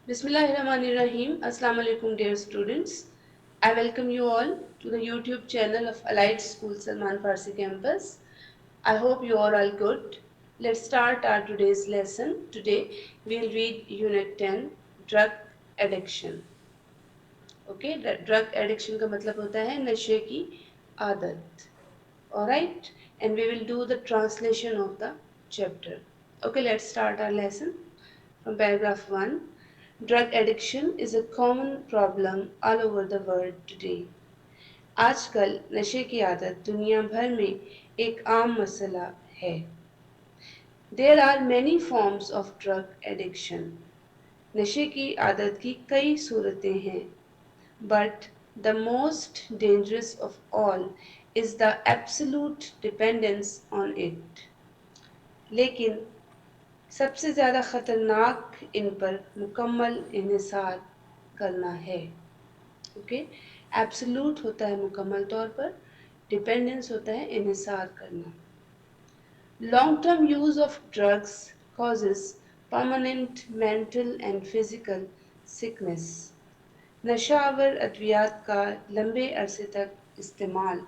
Bismillahirrahmanirrahim. Assalamu alaikum, dear students. I welcome you all to the YouTube channel of Allied School Salman Farsi campus. I hope you are all good. Let's start our today's lesson. Today we'll read Unit 10, Drug Addiction. Okay, drug addiction का मतलब होता है नशे की आदत. Alright, and we will do the translation of the chapter. Okay, let's start our lesson from paragraph 1. Drug addiction is a common problem all over the world today. आजकल नशे की आदत दुनिया भर में एक आम मसला है. There are many forms of drug addiction. नशे की आदत की कई सूरतें हैं. But the most dangerous of all is the absolute dependence on it. लेकिन सबसे ज़्यादा ख़तरनाक इन पर मुकम्मल इन्हिसार करना है. ओके, एब्सोल्यूट होता है मुकम्मल तौर पर, डिपेंडेंस होता है इन्हिसार करना. Long term use of drugs causes permanent mental and physical sickness. नशावर अद्वियात का लंबे अरसे तक इस्तेमाल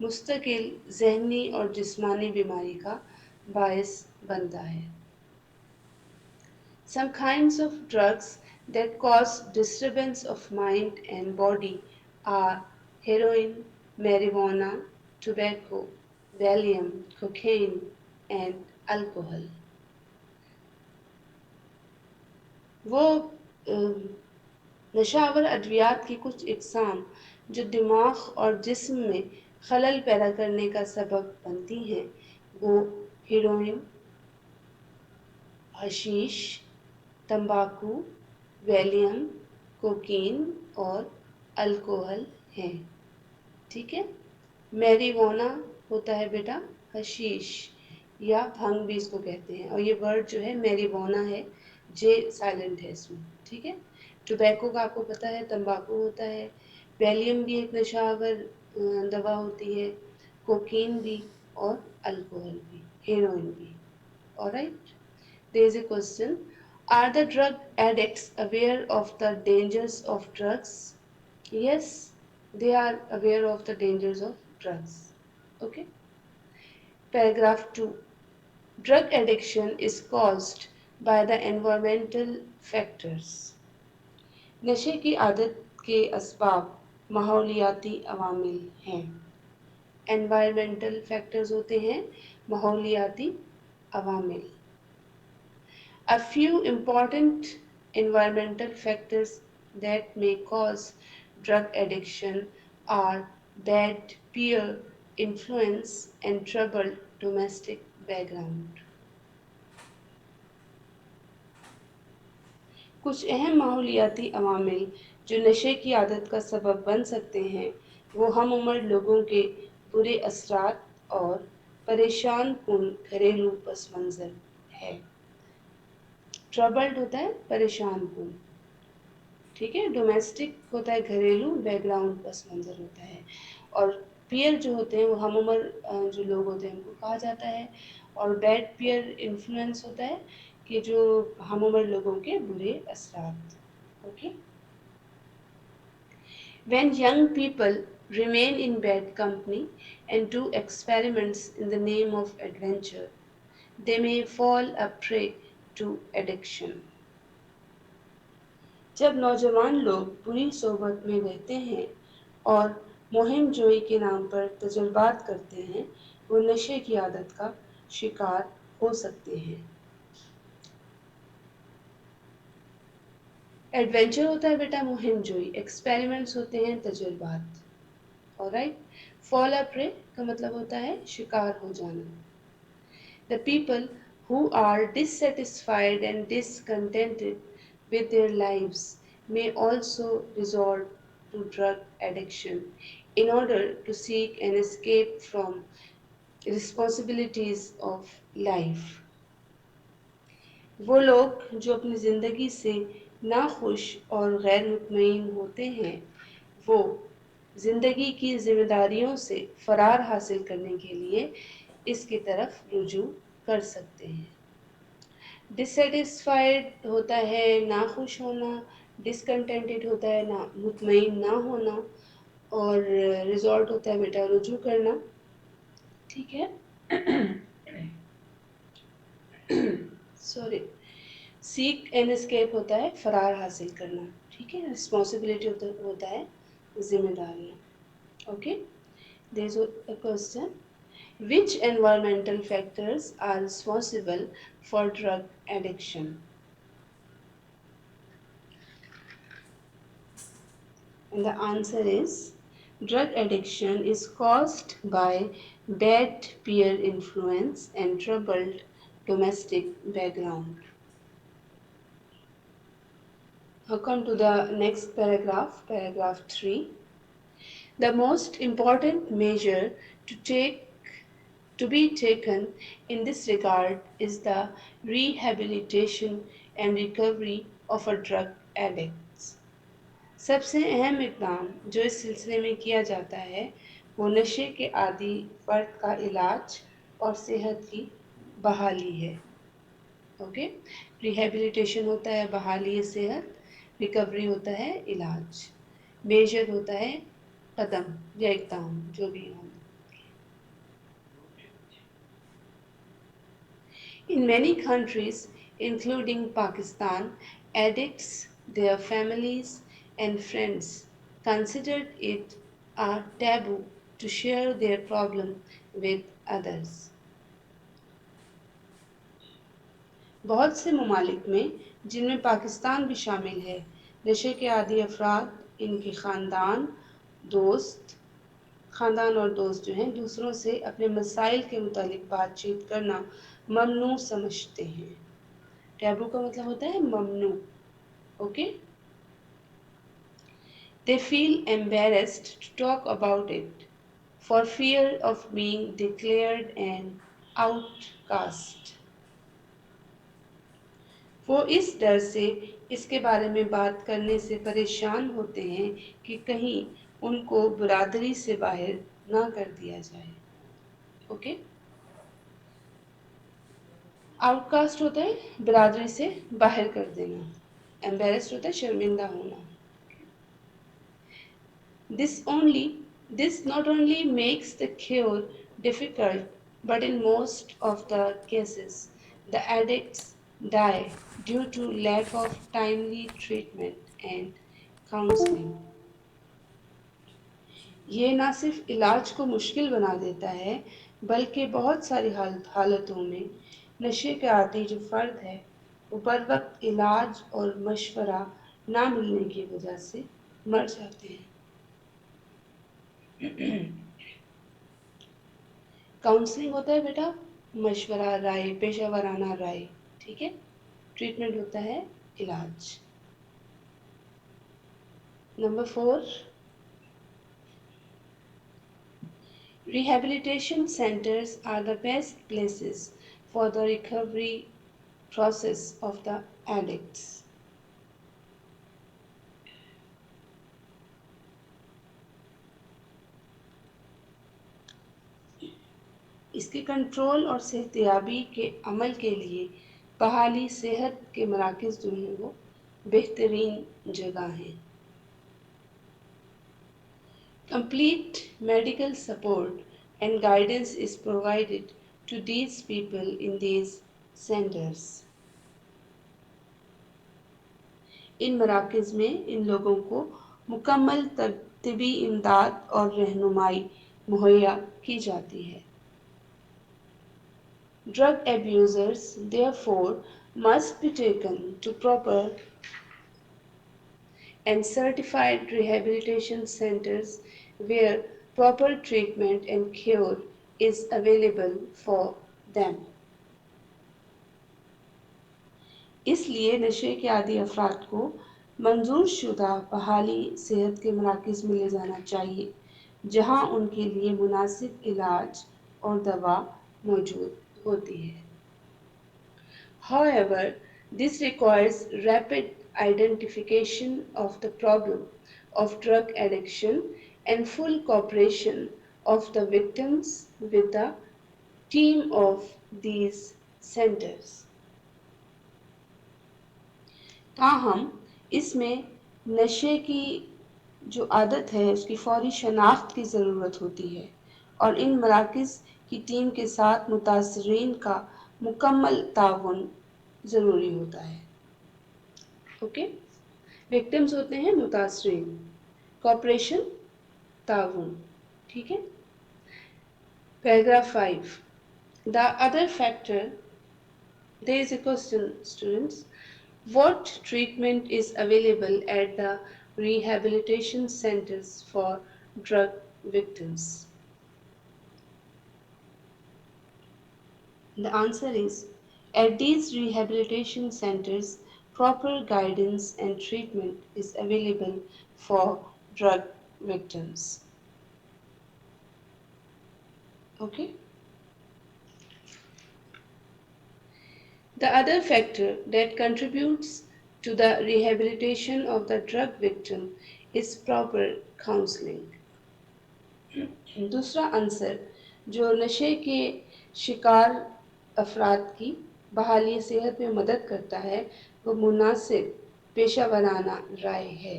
मुस्तकिल जहनी और जिस्मानी बीमारी का बायस बनता है. Some kinds of drugs that cause disturbance of mind and body are heroin, marijuana, tobacco, Valium, cocaine, and alcohol. वो नशावर अद्वियात की कुछ इकसाम जो दिमाग और जिस्म में खलल पैदा करने का सबब बनती हैं वो हीरोइन, हशीश, तंबाकू, वैलियम, कोकीन और अल्कोहल हैं. ठीक है. मैरीवाना होता है बेटा हशीश या भंग भी इसको कहते हैं, और ये वर्ड जो है मैरीवाना है, जे साइलेंट है इसमें. ठीक है. टोबैको का आपको पता है तंबाकू होता है. वैलियम भी एक नशावर दवा होती है. कोकीन भी और अल्कोहल भी, हेरोइन भी. Alright. There is a question. Are the drug addicts aware of the dangers of drugs? Yes, they are aware of the dangers of drugs. Okay. Paragraph 2. Drug addiction is caused by the environmental factors. नशे की आदत के असबाब माहौलियाती अवामिल हैं. Environmental factors होते हैं माहौलियाती अवामिल. A few important environmental factors that may cause drug addiction are bad peer influence and troubled domestic background. कुछ अहम माहौलियाती अवामिल जो नशे की आदत का सबब बन सकते हैं वो हम उम्र लोगों के बुरे असरात और परेशान कुन घरेलू पस मंज़र है. ट्रबल्ड होता है परेशान कुन. ठीक है. डोमेस्टिक होता है घरेलू, बैकग्राउंड पस मंज़र होता है, और पीयर जो होते हैं वो हम उम्र जो लोग होते हैं उनको कहा जाता है, और बैड पीयर इन्फ्लुएंस होता है कि जो हम उम्र लोगों के बुरे असरात. Okay. When young people remain in bad company and do experiments in the name of adventure, they may fall a prey to addiction. जब नौजवान लोग बुरी सोबत में रहते हैं और मुहिम जोई के नाम पर तजुर्बात करते हैं वो नशे की आदत का शिकार हो सकते हैं. एडवेंचर होता है बेटा मुहिम जोई, एक्सपेरिमेंट्स होते हैं तजुर्बात. ऑलराइट. फॉल अ प्रे का मतलब होता है शिकार हो जाना. The people who are dissatisfied and discontented with their lives may also resort to drug addiction in order to seek an escape from responsibilities of life. वो लोग जो अपनी ज़िंदगी से नाखुश और गैर मुतमईन होते हैं वो ज़िंदगी की जिम्मेदारियों से फ़रार हासिल करने के लिए इसकी तरफ रुजू कर सकते हैं. डिससेटिस्फाइड होता है नाखुश होना, डिसकंटेंटेड होता है ना मुतमईन ना होना, और रिजॉर्ट होता है बेटा रुजू करना। ठीक है। सॉरी। सीक एंड एस्केप होता है फरार हासिल करना। ठीक है। रिस्पॉन्सिबिलिटी होता है जिम्मेदारियाँ। Okay. There is a question, which environmental factors are responsible for drug addiction? And the answer is drug addiction is caused by bad peer influence and troubled domestic background. Now come to the next paragraph, paragraph 3. The most important measure to take to be taken in this regard is the rehabilitation and recovery of a drug addict. सबसे अहम इकदाम जो इस सिलसिले में किया जाता है वो नशे के आदि फर्द का इलाज और सेहत की बहाली है। ओके। रिहेबिलिटेशन होता है बहाली सेहत, रिकवरी होता है इलाज, मेजर होता है कदम या इकदाम जो भी हो। In many countries, including Pakistan, addicts, their families, and friends considered it a taboo to share their problem with others. बहुत से ममालिक में, जिनमें पाकिस्तान भी शामिल है, नशे के आदी अफराद, इनके ख़ानदान और दोस्त जो हैं दूसरों से अपने मसाइल के मुतालिक बातचीत करना ममनू समझते हैं। टैबू का मतलब होता है ममनू। Okay. They feel embarrassed to talk about it for fear of being declared an outcast. वो इस डर से इसके बारे में बात करने से परेशान होते हैं कि कहीं उनको बिरादरी से बाहर ना कर दिया जाए। ओके। आउटकास्ट होता है बिरादरी से बाहर कर देना, एम्बेरस्ड होता है शर्मिंदा होना। This not only makes the cure difficult, but in most of the cases, the addicts die due to lack of timely treatment and counseling. ये ना सिर्फ इलाज को मुश्किल बना देता है, बल्कि बहुत सारी हालतों में नशे के आदी जो फ़र्द है वो बर वक्त इलाज और मशवरा ना मिलने की वजह से मर जाते हैं। काउंसलिंग होता है बेटा मशवरा, राय, पेशा वराना राय। ठीक है। ट्रीटमेंट होता है इलाज। Number 4, rehabilitation centers are the best places for the recovery process of the addicts. इसके कंट्रोल और सेहतियाबी के अमल के लिए बहाली सेहत के मराकज़ जो हैं वो बेहतरीन जगह हैं। Complete medical support and guidance is provided to these people in these centers. इन मराकज़ में इन लोगों को मुकम्मल तिबी इमदाद और रहनुमाई मुहैया की जाती है। Drug abusers, therefore, must be taken to proper and certified rehabilitation centers where proper treatment and cure is available for them. इसलिए नशे के आदी अफराद को मंजूर शुदा बहाली सेहत के मराकज़ में ले जाना चाहिए जहां उनके लिए मुनासिब इलाज और दवा मौजूद होती है। However, this requires rapid identification of the problem of drug addiction and full cooperation of the victims with the team of these centers. ताहम इसमें नशे की जो आदत है उसकी फौरी शनाख्त की ज़रूरत होती है और इन मराकज़ की टीम के साथ मुतासरीन का मुकम्मल ताउन ज़रूरी होता है। ओके, विक्टिम्स होते हैं मुतासरीन, कॉपरेशन ताउन। ठीक है। Paragraph 5, the other factor, there is a question, students. What treatment is available at the rehabilitation centers for drug victims? The answer is, at these rehabilitation centers, proper guidance and treatment is available for drug victims. Okay? The other factor that contributes to the rehabilitation of the drug victim is proper counseling. दूसरा answer जो नशे के शिकार अफराद की बहाली सेहत में मदद करता है वो मुनासिब पेशा वराना राय है।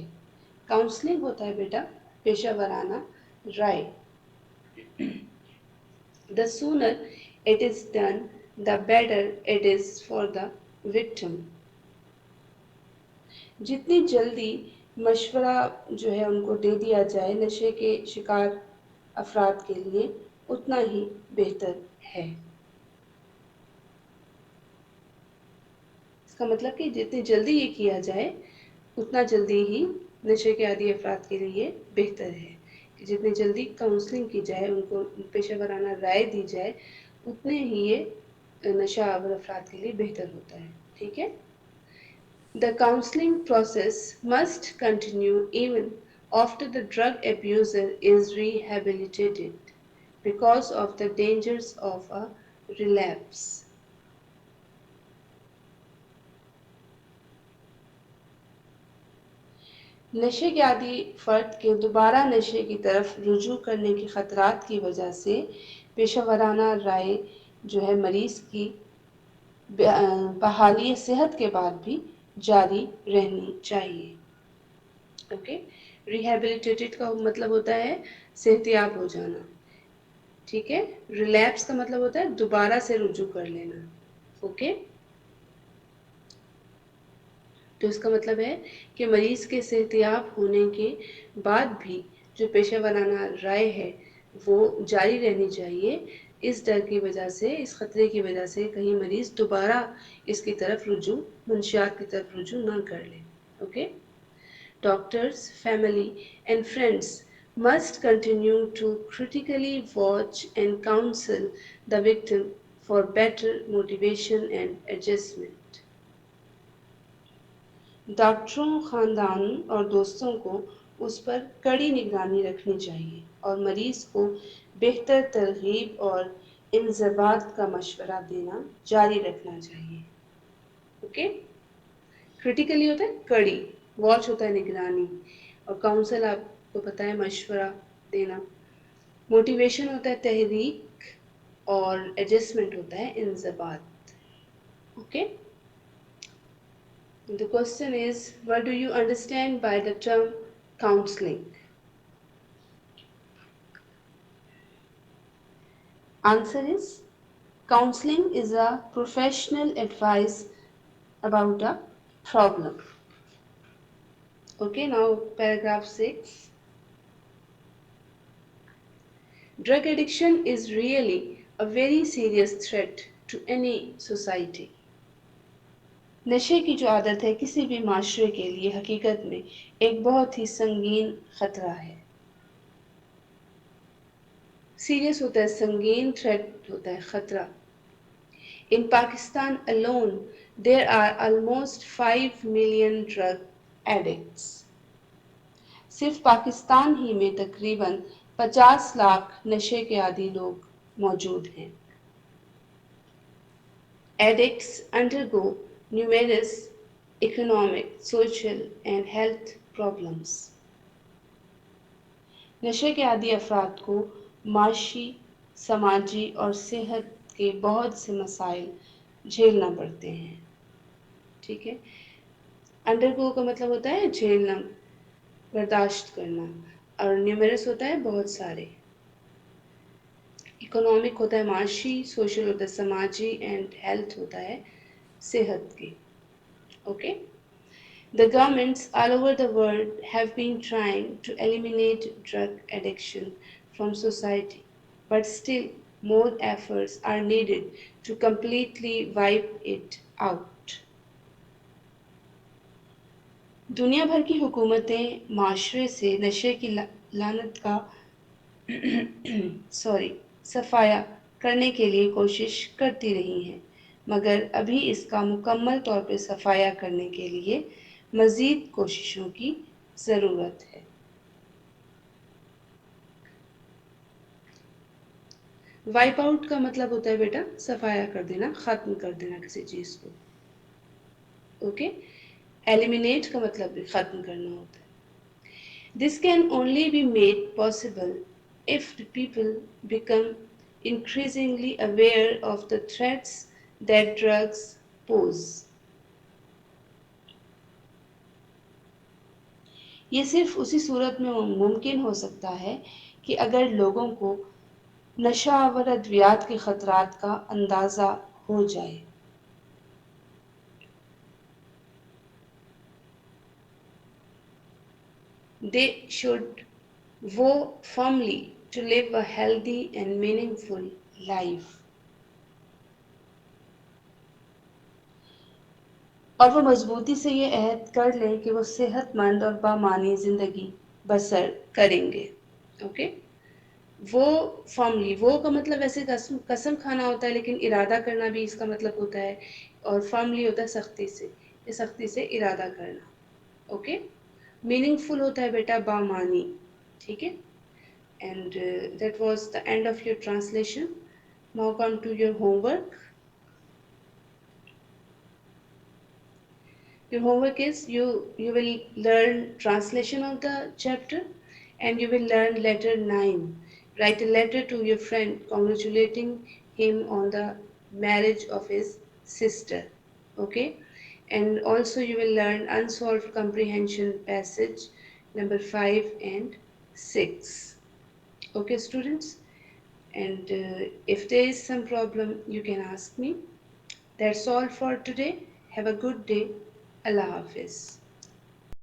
काउंसलिंग होता है बेटा पेशा वराना राय। The sooner it is done, the better it is for the victim. जितनी जल्दी मशवरा जो है उनको दे दिया जाए नशे के शिकार अफराद के लिए उतना ही बेहतर है। इसका मतलब कि जितनी जल्दी ये किया जाए उतना जल्दी ही नशे के आदी अफराद के लिए बेहतर है कि जितनी जल्दी काउंसलिंग की जाए उनको पेशा वराना राय दी जाए उतने ही ये नशा आवर अफराद के लिए बेहतर होता है। ठीक है। The counseling process must continue even after the drug abuser is rehabilitated because of the dangers of a relapse. नशे के आदी फ़र्द के दोबारा नशे की तरफ रुजू करने के ख़तरात की वजह से पेशा वराना राय जो है मरीज़ की बहाली सेहत के बाद भी जारी रहनी चाहिए। ओके, रिहेबिलिटेटेड का मतलब होता है सेहतियाब हो जाना। ठीक है। रिलैप्स का मतलब होता है दोबारा से रुजू कर लेना। ओके, तो इसका मतलब है कि मरीज़ के सेहतियाब होने के बाद भी जो पेशा वराना राय है वो जारी रहनी चाहिए, इस डर की वजह से, इस ख़तरे की वजह से कहीं मरीज़ दोबारा इसकी तरफ रुजू मंशियात की तरफ रुजू ना कर ले। Okay, doctors, family and friends must continue to critically watch and counsel the victim for better motivation and adjustment. डॉक्टरों, खानदान और दोस्तों को उस पर कड़ी निगरानी रखनी चाहिए और मरीज़ को बेहतर तरगीब और इंज़बात का मशवरा देना जारी रखना चाहिए। ओके, क्रिटिकली होता है कड़ी, वॉच होता है निगरानी और काउंसल आपको पता है मशवरा देना, मोटिवेशन होता है तहरीक और एडजस्टमेंट होता है इंज़बात। Okay, the question is, what do you understand by the term counseling? Answer is, counseling is a professional advice about a problem. Okay, now paragraph 6. Drug addiction is really a very serious threat to any society. नशे की जो आदत है किसी भी माशरे के लिए हकीकत में एक बहुत ही संगीन खतरा है। सीरियस होता है, संगीन थ्रेट होता है, खतरा। In Pakistan alone, there are almost 5 million drug addicts. सिर्फ पाकिस्तान ही में तकरीबन 50 लाख नशे के आदी लोग मौजूद हैं। Addicts undergo numerous economic, social and health problems. नशे के आदी अफराद को माशी, समाजी और सेहत के बहुत से मसाइल झेलना पड़ते हैं। ठीक है। अंडरगो का मतलब होता है झेलना, बर्दाश्त करना, और न्यूमरस होता है बहुत सारे। इकोनॉमिक होता है माशी, सोशल होता है समाजी, एंड हेल्थ होता है सेहत की। Okay. The governments all over the world have been trying to eliminate drug addiction from society, but still more efforts are needed to completely wipe it out. दुनिया भर की हुकूमतें माशरे से नशे की लानत का सॉरी सफाया करने के लिए कोशिश करती रही हैं, मगर अभी इसका मुकम्मल तौर पर सफाया करने के लिए मज़ीद कोशिशों की ज़रूरत है। वाइप आउट का मतलब होता है बेटा सफाया कर देना, ख़त्म कर देना किसी चीज़ को। ओके। एलिमिनेट का मतलब भी ख़त्म करना होता है। This can only be made possible if the people become increasingly aware of the threats that drugs pose. ये सिर्फ उसी सूरत में मुमकिन हो सकता है कि अगर लोगों को नशा आवर अद्वियात के ख़तरात का अंदाज़ा हो जाए। They should vow firmly to live a healthy and meaningful life. और वो मजबूती से ये अहद कर लें कि वो सेहतमंद और बामानी ज़िंदगी बसर करेंगे। ओके। वो फर्मली, वो का मतलब वैसे कसम कसम खाना होता है, लेकिन इरादा करना भी इसका मतलब होता है, और फर्मली होता है सख्ती से, ये सख्ती से इरादा करना। ओके। मीनिंगफुल होता है बेटा बामानी। ठीक है। And that was the end of your translation. Now come to your homework. Your homework is you will learn translation of the chapter, and you will learn letter 9. Write a letter to your friend congratulating him on the marriage of his sister. Okay? And also you will learn unsolved comprehension passage number 5 and 6. Okay, students? And if there is some problem, you can ask me. That's all for today. Have a good day. Allah Hafiz.